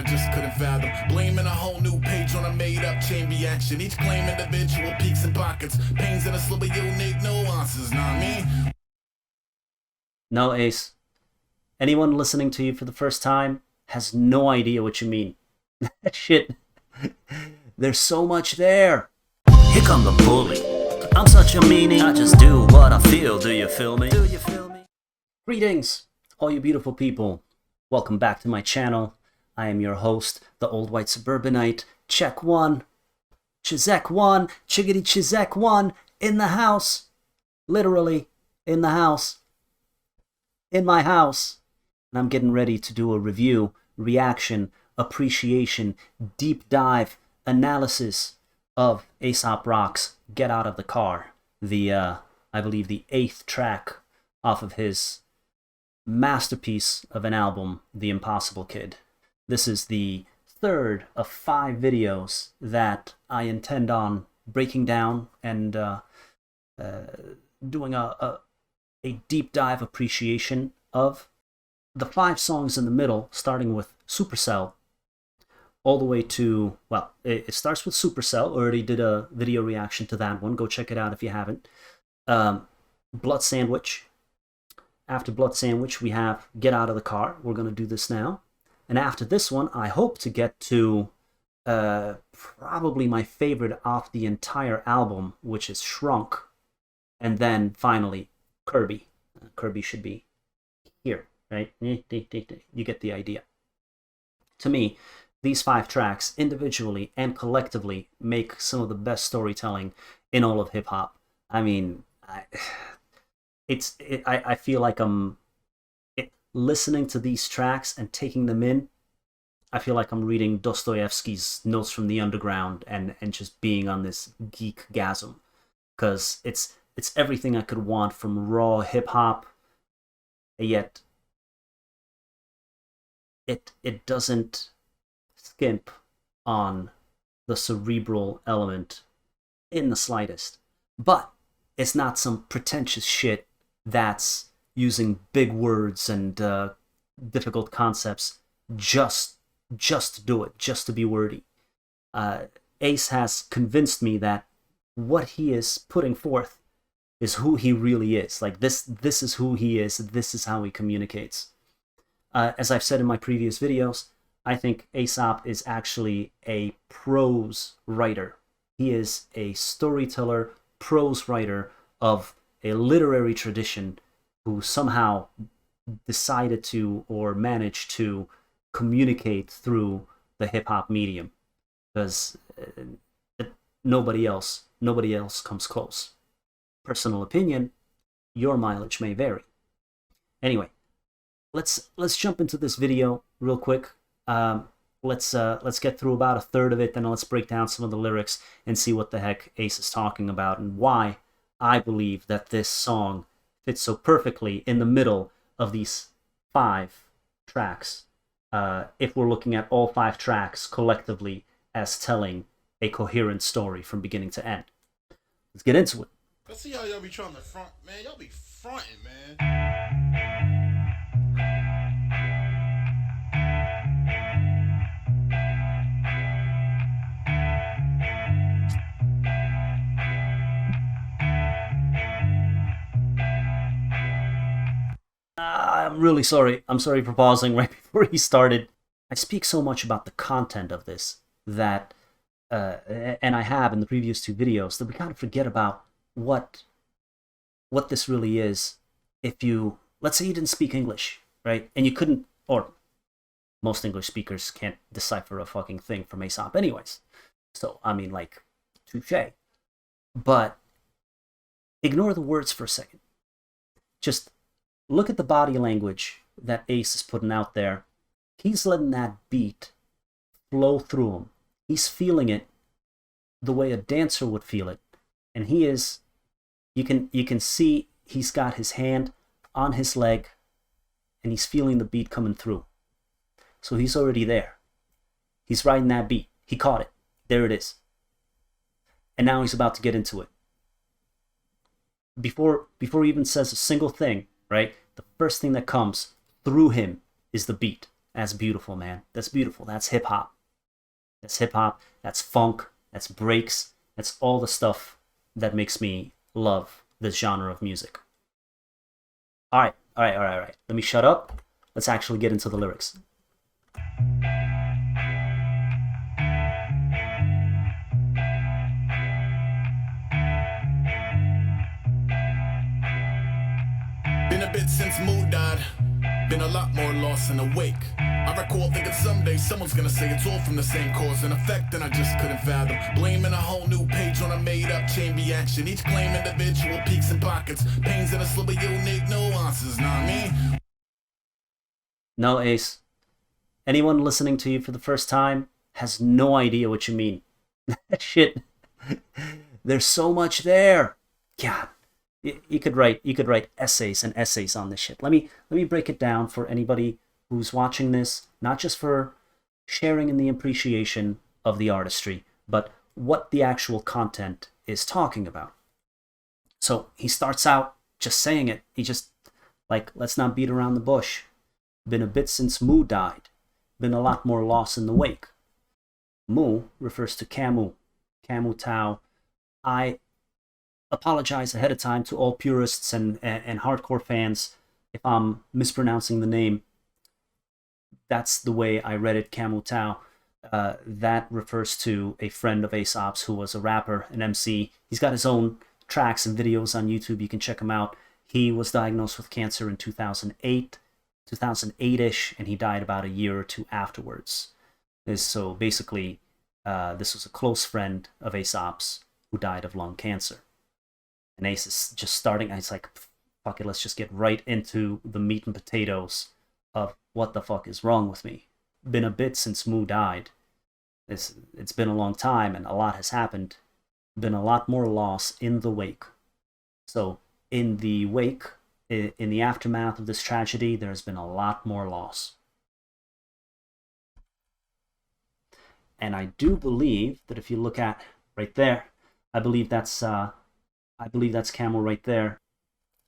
I just couldn't fathom. Blaming a whole new page on a made-up chain reaction. Each claim individual peaks and pockets. Pains in a slow but unique nuances, know what I mean? No, Ace. Anyone listening to you for the first time has no idea what you mean. That shit. There's so much there. Here come the bully. I'm such a meanie. I just do what I feel. Do you feel me? Do you feel me? Greetings, all you beautiful people. Welcome back to my channel. I am your host, the old white suburbanite, Chizzek-Juan. Chizzek-Juan, Chiggity Chizzek-Juan, in the house. Literally, in the house. In my house. And I'm getting ready to do a review, reaction, appreciation, deep dive, analysis of Aesop Rock's Get Out of the Car. I believe the 8th track off of his masterpiece of an album, The Impossible Kid. This is the 3rd of 5 videos that I intend on breaking down and doing a deep dive appreciation of. The 5 songs in the middle, starting with Supercell, all the way to, well, it starts with Supercell. Already did a video reaction to that one. Go check it out if you haven't. Blood Sandwich. After Blood Sandwich, we have Get Out of the Car. We're going to do this now. And after this one, I hope to get to probably my favorite off the entire album, which is Shrunk. And then finally, Kirby. Kirby should be here, right? You get the idea. To me, these 5 tracks, individually and collectively, make some of the best storytelling in all of hip-hop. I mean, I feel like listening to these tracks and taking them in. I feel like I'm reading Dostoevsky's Notes from the Underground and just being on this geek-gasm. Because it's everything I could want from raw hip-hop, yet it doesn't skimp on the cerebral element in the slightest. But it's not some pretentious shit that's using big words and difficult concepts just to do it, just to be wordy. Ace has convinced me that what he is putting forth is who he really is. Like this is who he is. This is how he communicates. As I've said in my previous videos, I think Aesop is actually a prose writer. He is a storyteller, prose writer of a literary tradition who somehow decided to or managed to communicate through the hip-hop medium. Because nobody else comes close. Personal opinion, your mileage may vary. Anyway, let's jump into this video real quick. Let's get through about a third of it, then let's break down some of the lyrics and see what the heck Ace is talking about and why I believe that this song fits so perfectly in the middle of these 5 tracks. If we're looking at all 5 tracks collectively as telling a coherent story from beginning to end. Let's get into it. Let's see how y'all be trying to front, man. Y'all be fronting, man. I'm really sorry. I'm sorry for pausing right before he started. I speak so much about the content of this that, and I have in the previous 2 videos, that we kind of forget about what this really is. If you, let's say you didn't speak English, right? And you couldn't, or most English speakers can't decipher a fucking thing from Aesop anyways. So, I mean, like, touche. But ignore the words for a second. Just look at the body language that Ace is putting out there. He's letting that beat flow through him. He's feeling it the way a dancer would feel it. And he is, you can see he's got his hand on his leg and he's feeling the beat coming through. So he's already there. He's riding that beat. He caught it. There it is. And now he's about to get into it. Before he even says a single thing, right? The first thing that comes through him is the beat. That's beautiful, man. That's beautiful. That's hip hop. That's hip hop. That's funk. That's breaks. That's all the stuff that makes me love this genre of music. All right. Let me shut up. Let's actually get into the lyrics. Been a bit since Mood died. Been a lot more lost and awake. I recall thinking someday someone's gonna say it's all from the same cause and effect, and I just couldn't fathom. Blaming a whole new page on a made-up chain reaction. Each claim individual peaks and pockets. Pains in a slip of unique nuances, nah me. No, Ace. Anyone listening to you for the first time has no idea what you mean. Shit. There's so much there. God. You could write essays and essays on this shit. Let me break it down for anybody who's watching this, not just for sharing in the appreciation of the artistry, but what the actual content is talking about. So he starts out just saying it. He just, like, let's not beat around the bush. Been a bit since Mu died. Been a lot more loss in the wake. Mu refers to Camus. Camus Tao. I apologize ahead of time to all purists and hardcore fans if I'm mispronouncing the name. That's the way I read it, Camus Tao. That refers to a friend of Aesop's who was a rapper, an MC. He's got his own tracks and videos on YouTube. You can check him out. He was diagnosed with cancer in 2008-ish, and he died about a year or two afterwards. So basically, this was a close friend of Aesop's who died of lung cancer. And Ace is just starting, and it's like, fuck it, let's just get right into the meat and potatoes of what the fuck is wrong with me. Been a bit since Mu died. It's been a long time, and a lot has happened. Been a lot more loss in the wake. So, in the wake, in the aftermath of this tragedy, there's been a lot more loss. And I do believe that if you look at right there, I believe that's Camel right there.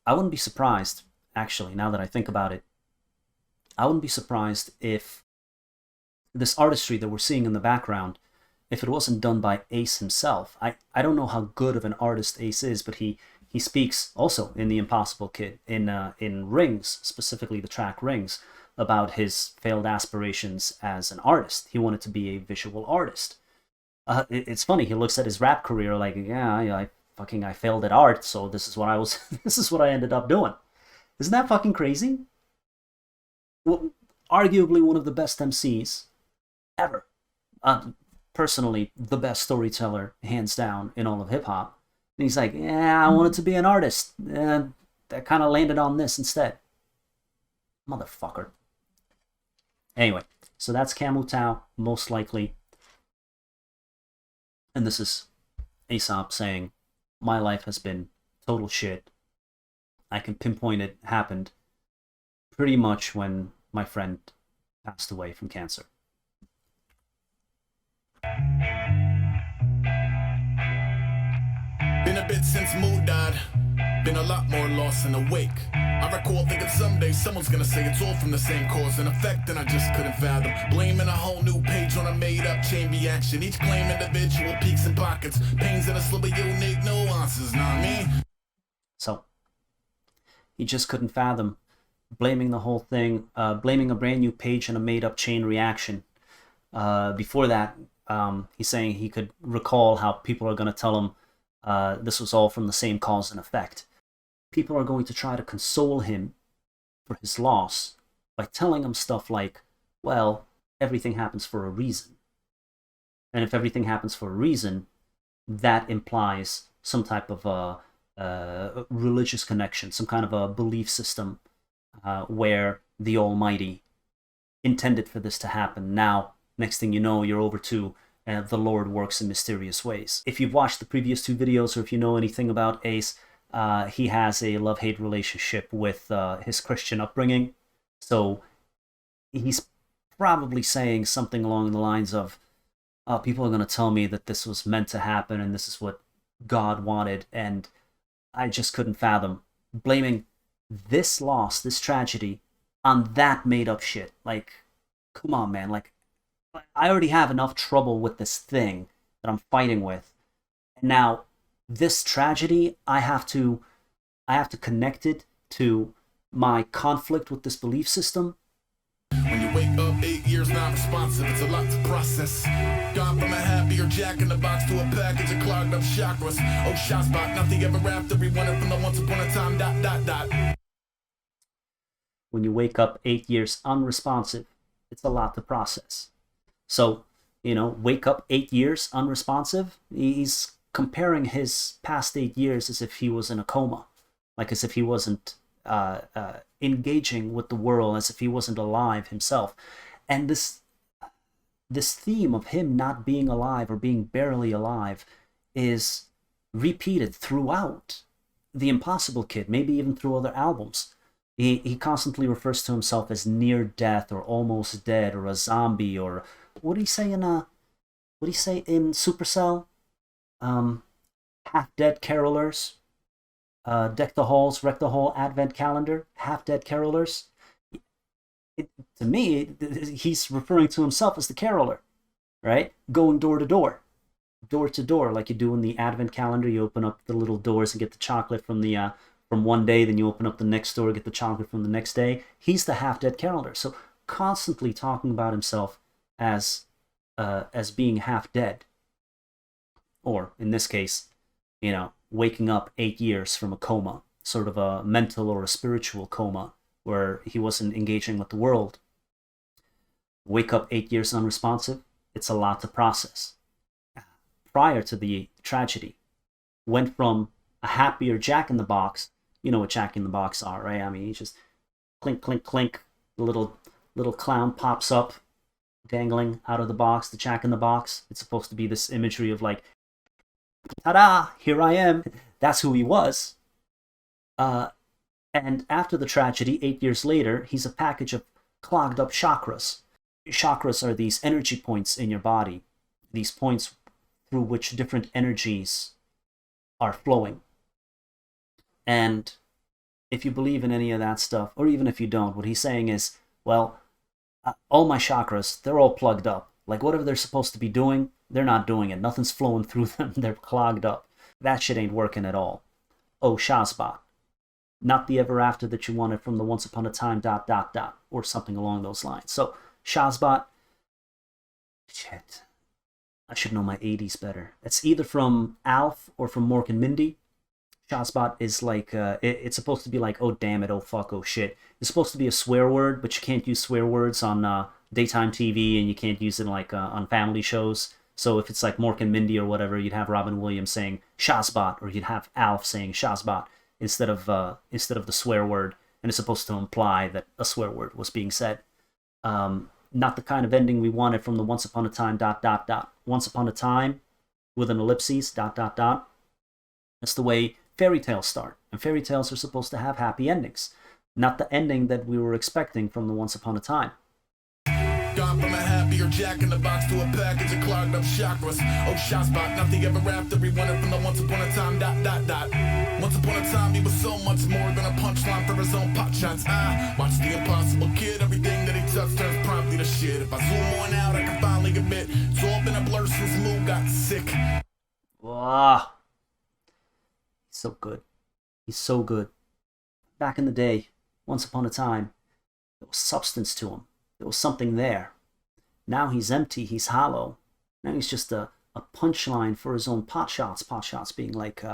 I wouldn't be surprised, actually, now that I think about it, I wouldn't be surprised if this artistry that we're seeing in the background, if it wasn't done by Ace himself. I don't know how good of an artist Ace is, but he speaks also in The Impossible Kid, in Rings, specifically the track Rings, about his failed aspirations as an artist. He wanted to be a visual artist. It's funny, he looks at his rap career like, yeah, I failed at art, so this is what I ended up doing. Isn't that fucking crazy? Well, arguably one of the best MCs ever. Personally, the best storyteller, hands down, in all of hip-hop. And he's like, yeah, I wanted to be an artist. And that kind of landed on this instead. Motherfucker. Anyway, so that's Camus Tao, most likely. And this is Aesop saying, my life has been total shit. I can pinpoint it happened pretty much when my friend passed away from cancer. Been a bit since Mood died. Been a lot more lost and awake. I recall thinking someday someone's gonna say it's all from the same cause and effect, and I just couldn't fathom. Blaming a whole new page on a made-up chain reaction. Each claim individual peaks and pockets. Pains in a slip of unique nuances, nah me. So, he just couldn't fathom blaming the whole thing, blaming a brand new page on a made-up chain reaction. Before that, he's saying he could recall how people are going to tell him this was all from the same cause and effect. People are going to try to console him for his loss by telling him stuff like, well, everything happens for a reason. And if everything happens for a reason, that implies some type of a religious connection, some kind of a belief system where the Almighty intended for this to happen. Now, next thing you know, you're over to the Lord works in mysterious ways. If you've watched the previous two videos, or if you know anything about Ace, he has a love-hate relationship with his Christian upbringing. So he's probably saying something along the lines of, people are going to tell me that this was meant to happen and this is what God wanted, and I just couldn't fathom blaming this loss, this tragedy, on that made-up shit. Like, come on, man. Like, I already have enough trouble with this thing that I'm fighting with. And now, this tragedy, I have to connect it to my conflict with this belief system. When you wake up 8 years non-responsive, it's a lot to process. Gone from a happier jack in the box to a package of clogged up chakras. Oh, shot spot, nothing ever after. We wanted from the once upon a time, dot, dot, dot. When you wake up 8 years unresponsive, it's a lot to process. So, wake up 8 years unresponsive. He's comparing his past 8 years as if he was in a coma, like as if he wasn't engaging with the world, as if he wasn't alive himself. And this theme of him not being alive or being barely alive is repeated throughout The Impossible Kid, maybe even through other albums. He constantly refers to himself as near death or almost dead or a zombie, or what did he say in Supercell? Half dead carolers. Deck the halls, wreck the whole advent calendar, half dead carolers. To me, he's referring to himself as the caroler, right? Going door to door, like you do in the advent calendar. You open up the little doors and get the chocolate from one day, then you open up the next door, get the chocolate from the next day. He's the half dead caroler, so constantly talking about himself as being half dead, or in this case, waking up 8 years from a coma, sort of a mental or a spiritual coma, where he wasn't engaging with the world. Wake up 8 years unresponsive, it's a lot to process. Prior to the tragedy, went from a happier Jack in the Box. You know what Jack in the Box are, right? I mean, he just clink, clink, clink. The little clown pops up, dangling out of the box, the Jack in the Box. It's supposed to be this imagery of like, ta-da, here I am. That's who he was. And after the tragedy, 8 years later, he's a package of clogged up chakras. Chakras are these energy points in your body, these points through which different energies are flowing. And if you believe in any of that stuff, or even if you don't, what he's saying is, well, all my chakras, they're all plugged up. Like, whatever they're supposed to be doing, they're not doing it. Nothing's flowing through them. They're clogged up. That shit ain't working at all. Oh, Shazbot. Not the ever after that you wanted from the once upon a time, ... or something along those lines. So, Shazbot. Shit. I should know my 80s better. It's either from Alf or from Mork and Mindy. Shazbot is like, it's supposed to be like, oh damn it, oh fuck, oh shit. It's supposed to be a swear word, but you can't use swear words on daytime TV, and you can't use it like on family shows. So if it's like Mork and Mindy or whatever, you'd have Robin Williams saying Shazbot, or you'd have Alf saying Shazbot instead of the swear word, and it's supposed to imply that a swear word was being said. Not the kind of ending we wanted from the once upon a time ... Once upon a time with an ellipses ... That's the way fairy tales start, and fairy tales are supposed to have happy endings, not the ending that we were expecting from the once upon a time. Gone from a happier Jack in the Box to a package of clogged up chakras. Oh, shot spot, nothing ever after. We wanted from the once upon a time ... Once upon a time, he was so much more than a punchline for his own pot shots. I watched The Impossible Kid. Everything that he touched turns promptly to shit. If I zoom on out, I can finally admit it's all been a blur since Moo got sick. Wow. He's so good. He's so good. Back in the day, once upon a time, there was substance to him. There was something there. Now he's empty, he's hollow. Now he's just a punchline for his own pot shots. Pot shots being like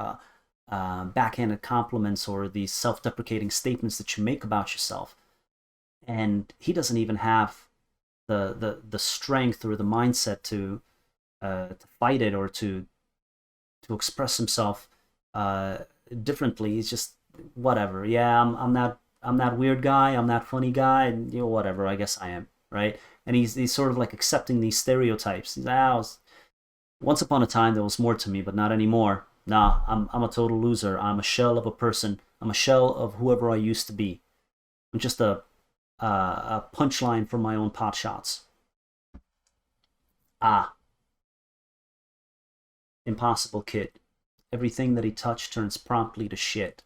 backhanded compliments or these self-deprecating statements that you make about yourself. And he doesn't even have the strength or the mindset to fight it or to express himself differently. He's just whatever. Yeah, I'm that weird guy. I'm that funny guy, and whatever. I guess I am, right? And he's sort of like accepting these stereotypes. He's like, once upon a time there was more to me, but not anymore. Nah, I'm a total loser. I'm a shell of a person. I'm a shell of whoever I used to be. I'm just a punchline for my own pot shots. Impossible Kid. Everything that he touched turns promptly to shit.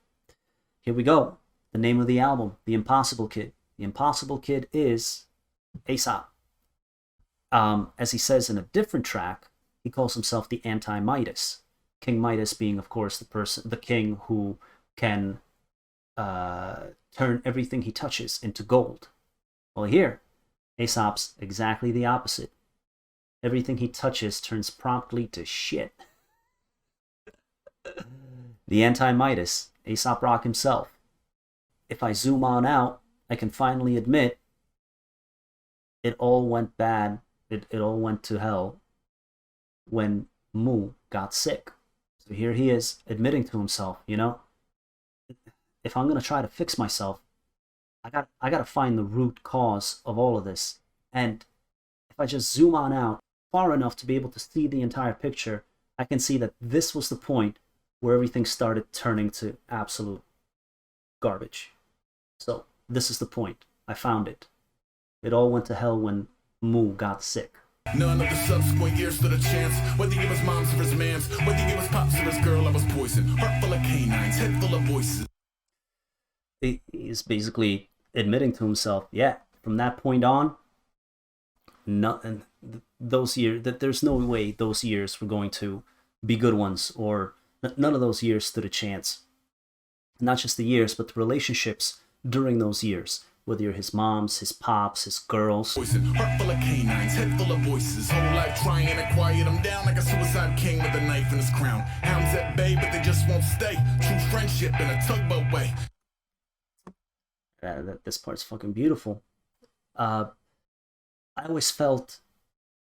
Here we go. The name of the album, The Impossible Kid. The Impossible Kid is Aesop. As he says in a different track, he calls himself the anti-Midas. King Midas being, of course, the king who can turn everything he touches into gold. Well, here, Aesop's exactly the opposite. Everything he touches turns promptly to shit. The anti-Midas, Aesop Rock himself. If I zoom on out, I can finally admit it all went bad. It all went to hell when Mu got sick. So here he is admitting to himself, you know, if I'm going to try to fix myself, I got to find the root cause of all of this. And if I just zoom on out far enough to be able to see the entire picture, I can see that this was the point where everything started turning to absolute garbage. So this is the point. I found it. It all went to hell when Mu got sick. None of the subsequent years stood a chance. Whether he was mom's or his man's, whether he was pops or his girl, I was poison. Heart full of canines, head full of voices. He's basically admitting to himself, yeah, from that point on, nothing. Those years, that there's no way those years were going to be good ones, or none of those years stood a chance. Not just the years, but the relationships during those years. Whether you're his moms, his pops, his girls. Heart full of canines, head full of voices. Whole life trying to quiet him down like a suicide king with a knife in his crown. Hounds at bay, but they just won't stay. True friendship in a tugboat way. This part's fucking beautiful. I always felt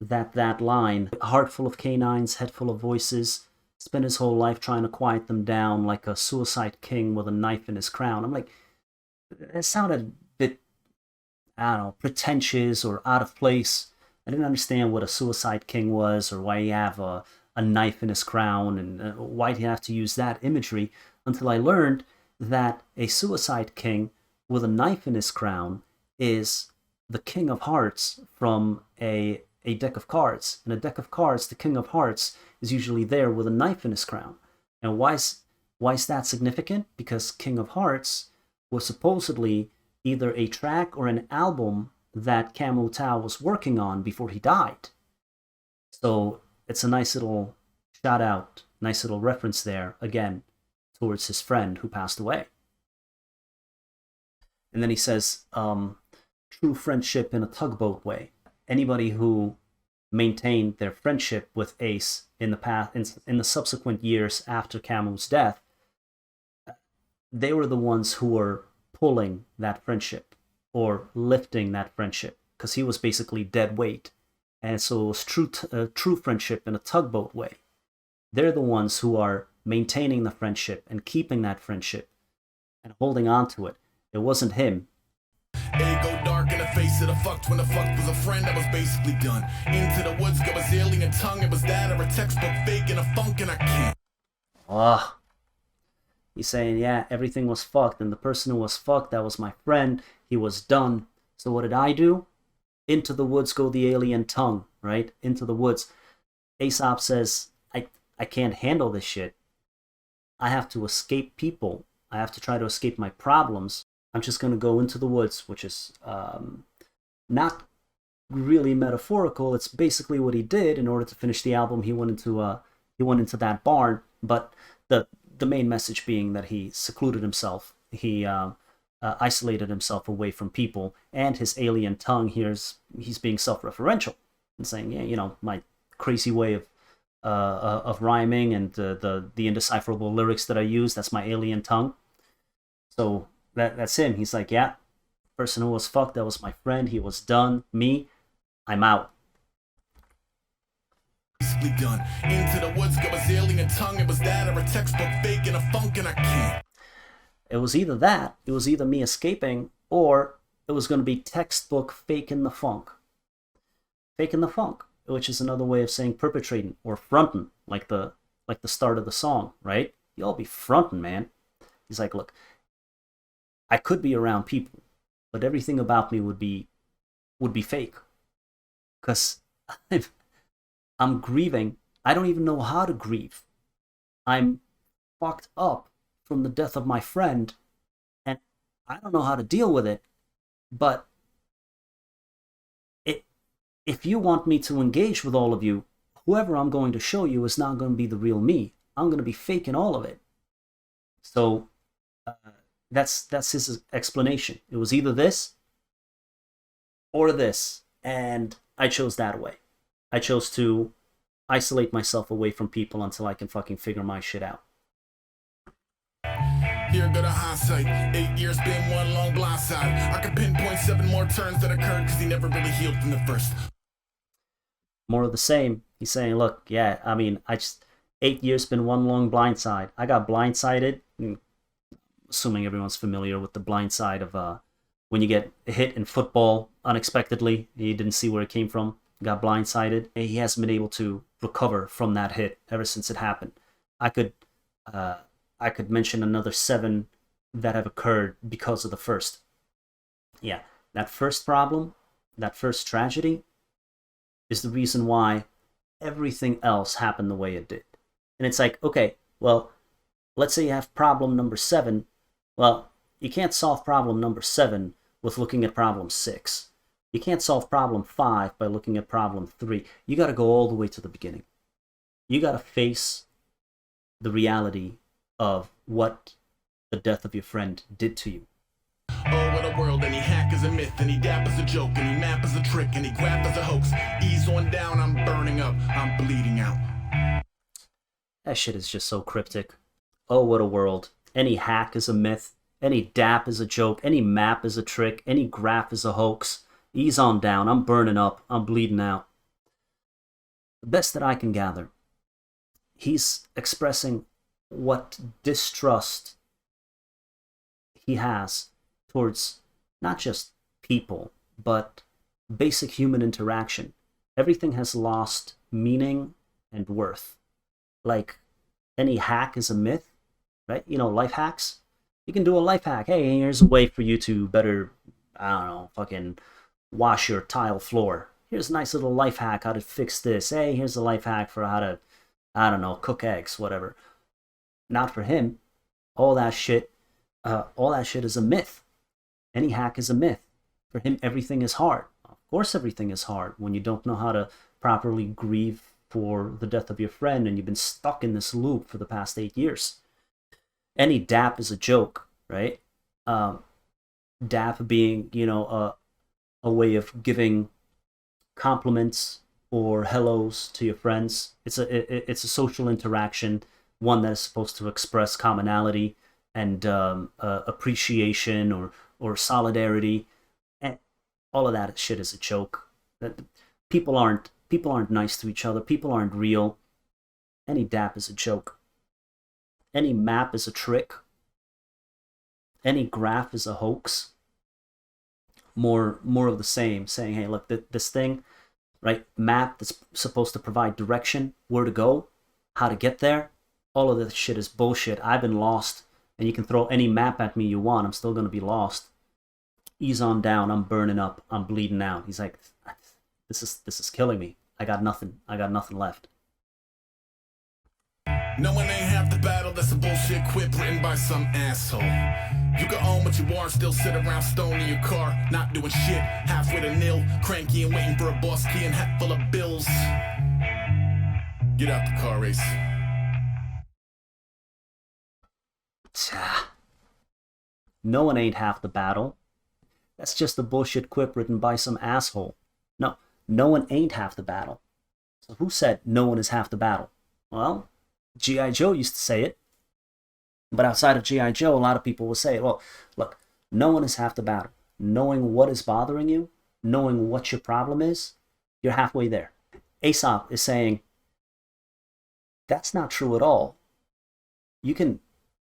that line, heart full of canines, head full of voices, spent his whole life trying to quiet them down like a suicide king with a knife in his crown. I'm like, it sounded a bit, I don't know, pretentious or out of place. I didn't understand what a suicide king was, or why he have a knife in his crown, and why he have to use that imagery, until I learned that a suicide king with a knife in his crown is the King of Hearts from a deck of cards. In a deck of cards, the King of Hearts is usually there with a knife in his crown. And why is that significant? Because King of Hearts was supposedly either a track or an album that Camus Tao was working on before he died. So it's a nice little shout out, nice little reference there, again, towards his friend who passed away. And then he says, true friendship in a tugboat way. Anybody who maintained their friendship with Ace in the subsequent years after Camus' death, they were the ones who were pulling that friendship or lifting that friendship, because he was basically dead weight. And so it was true friendship in a tugboat way. They're the ones who are maintaining the friendship and keeping that friendship and holding on to it. It wasn't him. Ego dark in the face of the fucked. When the fucked was a friend, that was basically done. Into the woods go his alien tongue. It was that or a textbook fake and a funk, and I can't. He's saying, yeah, everything was fucked, and the person who was fucked, that was my friend. He was done. So what did I do? Into the woods go the alien tongue, right? Into the woods. Aesop says, I can't handle this shit. I have to escape people. I have to try to escape my problems. I'm just going to go into the woods, which is not really metaphorical. It's basically what he did. In order to finish the album, he went into that barn. But the main message being that he secluded himself. He isolated himself away from people, and his alien tongue here he's being self-referential and saying, yeah, you know, my crazy way of rhyming and the indecipherable lyrics that I use, that's my alien tongue. So that's him. He's like, yeah, person who was fucked, that was my friend. He was done. Me, I'm out. Basically done. Into the woods go his alien tongue. It was that or a textbook fake and a funk, and I can't. It was either that, it was either me escaping, or it was going to be textbook faking the funk. Faking the funk, which is another way of saying perpetrating or fronting, like the start of the song, right? You all be fronting, man. He's like, look, I could be around people, but everything about me would be fake. Because I'm grieving. I don't even know how to grieve. I'm fucked up from the death of my friend, and I don't know how to deal with it, but if you want me to engage with all of you, whoever I'm going to show you is not going to be the real me. I'm going to be faking all of it. So that's his explanation. It was either this or this, and I chose that way. I chose to isolate myself away from people until I can fucking figure my shit out. Here go the hindsight. 8 years been one long blindside. I could pinpoint 7 more turns that occurred because he never really healed from the first. More of the same. He's saying, look, yeah, I mean, 8 years been one long blindside. I got blindsided. Assuming everyone's familiar with the blindside of when you get hit in football unexpectedly, you didn't see where it came from, got blindsided. He hasn't been able to recover from that hit ever since it happened. I could mention another 7 that have occurred because of the first. Yeah, that first problem, that first tragedy, is the reason why everything else happened the way it did. And it's like, okay, well, let's say you have problem number 7. Well, you can't solve problem number 7 with looking at problem 6. You can't solve problem 5 by looking at problem 3. You got to go all the way to the beginning. You got to face the reality of what the death of your friend did to you. Oh, what a world. Any hack is a myth, any dap is a joke, any map is a trick, any graph is a hoax. Ease on down, I'm burning up, I'm bleeding out. That shit is just so cryptic. Oh, what a world. Any hack is a myth, any dap is a joke, any map is a trick, any graph is a hoax. Ease on down, I'm burning up, I'm bleeding out. The best that I can gather, he's expressing what distrust he has towards not just people, but basic human interaction. Everything has lost meaning and worth. Like, any hack is a myth, right? You know, life hacks. You can do a life hack. Hey, here's a way for you to better, I don't know, fucking wash your tile floor. Here's a nice little life hack how to fix this. Hey, here's a life hack for how to, I don't know, cook eggs, whatever. Not for him. All that shit is a myth. Any hack is a myth. For him, everything is hard. Of course everything is hard when you don't know how to properly grieve for the death of your friend and you've been stuck in this loop for the past 8 years. Any dap is a joke, right? Dap being, you know, a way of giving compliments or hellos to your friends. It's a social interaction, one that is supposed to express commonality and appreciation or solidarity. And all of that shit is a joke. People aren't nice to each other. People aren't real. Any dap is a joke. Any map is a trick. Any graph is a hoax. More of the same, saying, hey, look, this thing, right? Map that's supposed to provide direction, where to go, how to get there. All of this shit is bullshit. I've been lost, and you can throw any map at me you want. I'm still going to be lost. Ease on down. I'm burning up. I'm bleeding out. He's like, this is killing me. I got nothing left. No one ain't half the battle, that's a bullshit quip written by some asshole. You can own what you are and still sit around stoned in your car, not doing shit, halfway to nil, cranky and waiting for a boss key and hat full of bills. Get out the car race. No one ain't half the battle. That's just a bullshit quip written by some asshole. No one ain't half the battle. So who said no one is half the battle? Well, G.I. Joe used to say it. But outside of G.I. Joe, a lot of people will say, well, look, no one is half the battle. Knowing what is bothering you, knowing what your problem is, you're halfway there. Aesop is saying, that's not true at all. You can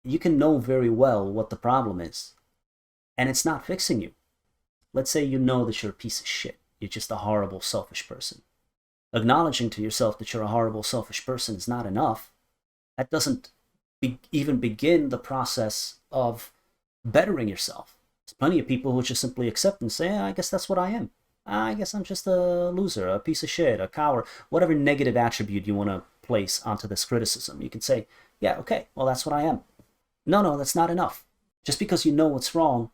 know very well what the problem is, and it's not fixing you. Let's say you know that you're a piece of shit. You're just a horrible, selfish person. Acknowledging to yourself that you're a horrible, selfish person is not enough. That doesn't even begin the process of bettering yourself. There's plenty of people who just simply accept and say, I guess that's what I am. I guess I'm just a loser, a piece of shit, a coward, whatever negative attribute you want to place onto this criticism. You can say, yeah, okay, well, that's what I am. No, that's not enough. Just because you know what's wrong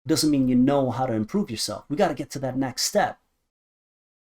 doesn't mean you know how to improve yourself. We got to get to that next step.